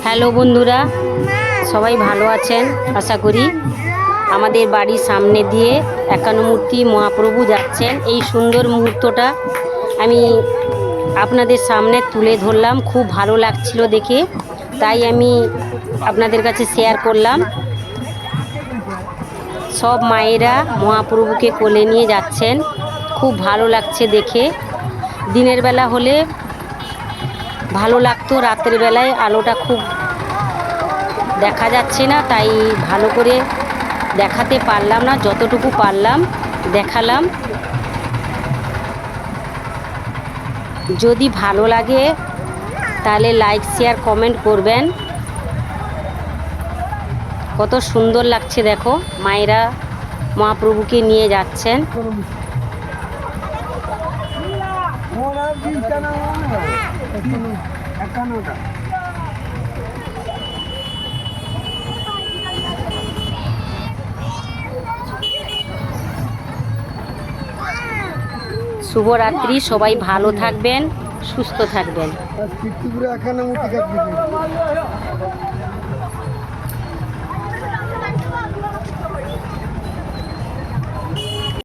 Hello বন্ধুরা, সবাই ভালো আছেন আশা করি। আমাদের বাড়ির সামনে দিয়ে একান্নমূর্তি মহাপ্রভু যাচ্ছেন। এই সুন্দর মুহূর্তটা আমি আপনাদের সামনে তুলে ধরলাম। খুব ভালো লাগছিল দেখে, তাই আমি আপনাদের কাছে শেয়ার করলাম। সব মায়েরা মহাপ্রভুকে কোলে নিয়ে যাচ্ছেন, খুব ভালো লাগছে দেখে। দিনের বেলা হলে ভালো লাগতো, রাতের বেলায় আলোটা খুব দেখা যাচ্ছে না, তাই ভালো করে দেখাতে পারলাম না। যতটুকু পারলাম দেখালাম। যদি ভালো লাগে তাহলে লাইক শেয়ার কমেন্ট করবেন। কত সুন্দর লাগছে দেখো, মায়েরা মহাপ্রভুকে নিয়ে যাচ্ছেন। শুভরাত্রি, সবাই ভালো থাকবেন, সুস্থ থাকবেন।